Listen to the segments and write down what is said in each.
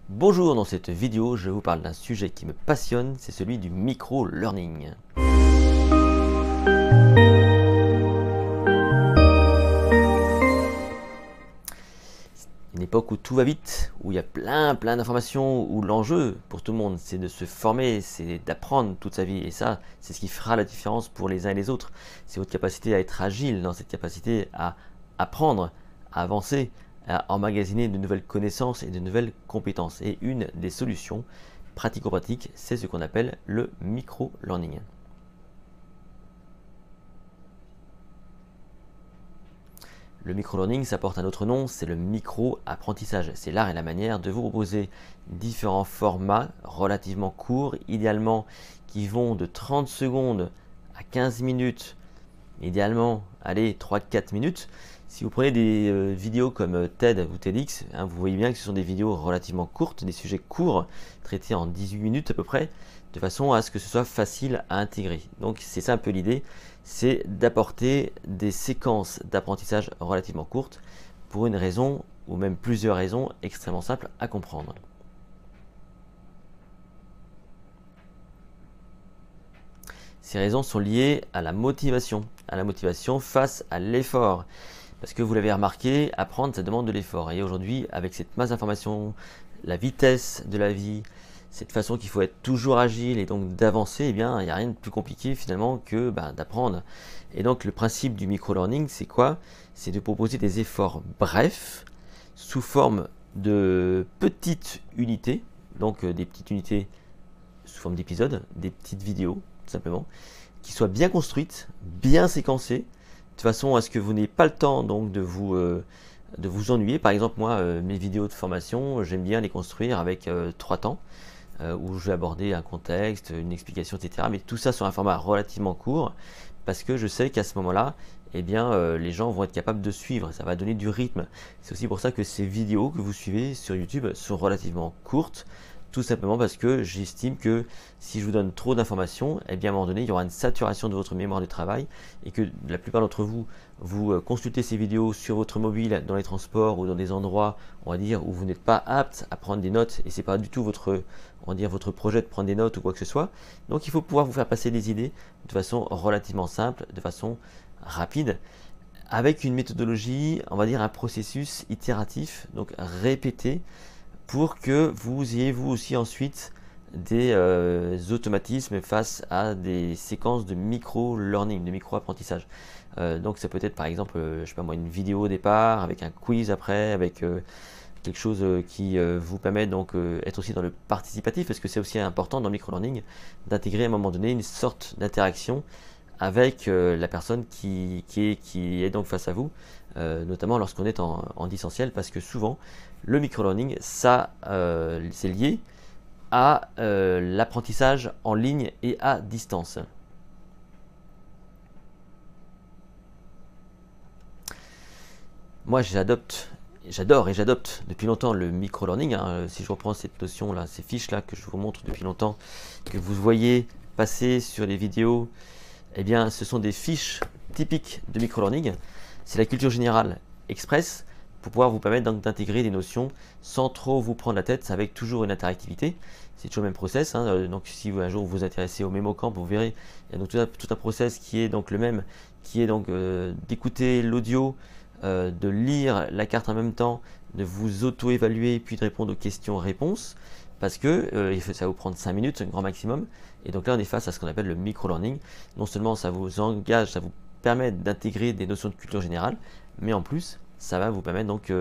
Bonjour, dans cette vidéo, je vous parle d'un sujet qui me passionne, c'est celui du micro-learning. Une époque où tout va vite, où il y a plein d'informations, où l'enjeu pour tout le monde, c'est de se former, c'est d'apprendre toute sa vie. Et ça, c'est ce qui fera la différence pour les uns et les autres. C'est votre capacité à être agile, dans cette capacité à apprendre, à avancer, à emmagasiner de nouvelles connaissances et de nouvelles compétences. Et une des solutions pratico-pratiques, c'est ce qu'on appelle le micro-learning. Le micro-learning, ça porte un autre nom, c'est le micro-apprentissage. C'est l'art et la manière de vous proposer différents formats relativement courts, idéalement qui vont de 30 secondes à 15 minutes, idéalement, allez, 3-4 minutes. Si vous prenez des vidéos comme TED ou TEDx, vous voyez bien que ce sont des vidéos relativement courtes, des sujets courts, traités en 18 minutes à peu près, de façon à ce que ce soit facile à intégrer. Donc c'est ça un peu l'idée, c'est d'apporter des séquences d'apprentissage relativement courtes pour une raison, ou même plusieurs raisons extrêmement simples à comprendre. Ces raisons sont liées à la motivation face à l'effort. Parce que vous l'avez remarqué, apprendre, ça demande de l'effort. Et aujourd'hui, avec cette masse d'informations, la vitesse de la vie, cette façon qu'il faut être toujours agile et donc d'avancer, eh bien, il n'y a rien de plus compliqué finalement que d'apprendre. Et donc, le principe du micro-learning, c'est quoi? C'est de proposer des efforts brefs, sous forme de petites unités, donc des petites unités sous forme d'épisodes, des petites vidéos, tout simplement, qui soient bien construites, bien séquencées, de façon à ce que vous n'ayez pas le temps donc de vous ennuyer. Par exemple, moi, mes vidéos de formation, j'aime bien les construire avec 3 temps, où je vais aborder un contexte, une explication, etc. Mais tout ça sur un format relativement court, parce que je sais qu'à ce moment-là, eh bien, les gens vont être capables de suivre, ça va donner du rythme. C'est aussi pour ça que ces vidéos que vous suivez sur YouTube sont relativement courtes, tout simplement parce que j'estime que si je vous donne trop d'informations, eh bien à un moment donné, il y aura une saturation de votre mémoire de travail et que la plupart d'entre vous, vous consultez ces vidéos sur votre mobile, dans les transports ou dans des endroits, on va dire, où vous n'êtes pas apte à prendre des notes et c'est pas du tout votre, on va dire, votre projet de prendre des notes ou quoi que ce soit. Donc il faut pouvoir vous faire passer des idées de façon relativement simple, de façon rapide, avec une méthodologie, on va dire un processus itératif, donc répété, pour que vous ayez vous aussi ensuite des automatismes face à des séquences de micro-learning, de micro-apprentissage. Donc ça peut être par exemple, je sais pas moi, une vidéo au départ, avec un quiz après, avec quelque chose qui vous permet donc être aussi dans le participatif, parce que c'est aussi important dans le micro-learning d'intégrer à un moment donné une sorte d'interaction avec la personne qui est donc face à vous, notamment lorsqu'on est en distanciel, parce que souvent le micro-learning, ça c'est lié à l'apprentissage en ligne et à distance. Moi j'adore et j'adopte depuis longtemps le micro-learning. Si je reprends cette notion là, ces fiches là que je vous montre depuis longtemps, que vous voyez passer sur les vidéos, eh bien ce sont des fiches typiques de micro-learning. C'est la culture générale express pour pouvoir vous permettre d'intégrer des notions sans trop vous prendre la tête, avec toujours une interactivité. C'est toujours le même process. Donc si un jour vous vous intéressez au MemoCamp, vous verrez, il y a donc tout un process qui est donc le même, qui est donc d'écouter l'audio, de lire la carte en même temps, de vous auto-évaluer, puis de répondre aux questions-réponses, parce que ça va vous prendre 5 minutes, un grand maximum. Et donc là, on est face à ce qu'on appelle le micro-learning. Non seulement ça vous engage, ça vous permet d'intégrer des notions de culture générale, mais en plus, ça va vous permettre donc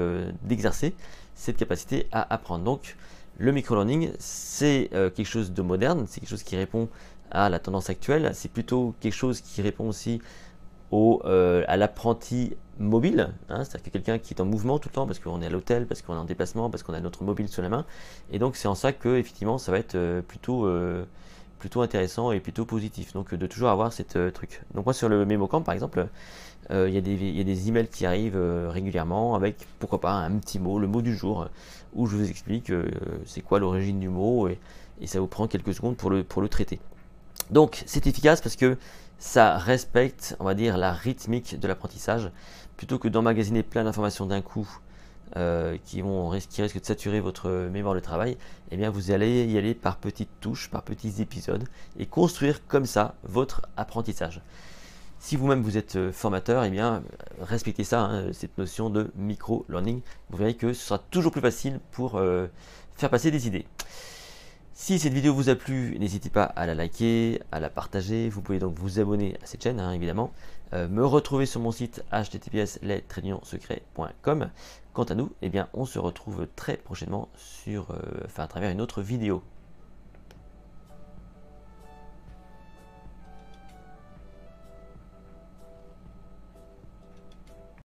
d'exercer cette capacité à apprendre. Donc, le micro-learning, c'est quelque chose de moderne, c'est quelque chose qui répond à la tendance actuelle, c'est plutôt quelque chose qui répond aussi à l'apprenti mobile, c'est-à-dire que quelqu'un qui est en mouvement tout le temps, parce qu'on est à l'hôtel, parce qu'on est en déplacement, parce qu'on a notre mobile sous la main, et donc c'est en ça que effectivement ça va être plutôt intéressant et plutôt positif, donc de toujours avoir cette truc. Donc moi sur le MemoCamp par exemple, il y a des emails qui arrivent régulièrement avec pourquoi pas un petit mot, le mot du jour, où je vous explique c'est quoi l'origine du mot, et ça vous prend quelques secondes pour le traiter. Donc c'est efficace parce que ça respecte, on va dire, la rythmique de l'apprentissage, plutôt que d'emmagasiner plein d'informations d'un coup qui risquent de saturer votre mémoire de travail, eh bien vous allez y aller par petites touches, par petits épisodes, et construire comme ça votre apprentissage. Si vous-même vous êtes formateur, eh bien respectez ça, hein, cette notion de micro-learning. Vous verrez que ce sera toujours plus facile pour faire passer des idées. Si cette vidéo vous a plu, n'hésitez pas à la liker, à la partager. Vous pouvez donc vous abonner à cette chaîne, hein, évidemment. Me retrouver sur mon site https://les-secrets.com. Quant à nous, eh bien, on se retrouve très prochainement à travers une autre vidéo.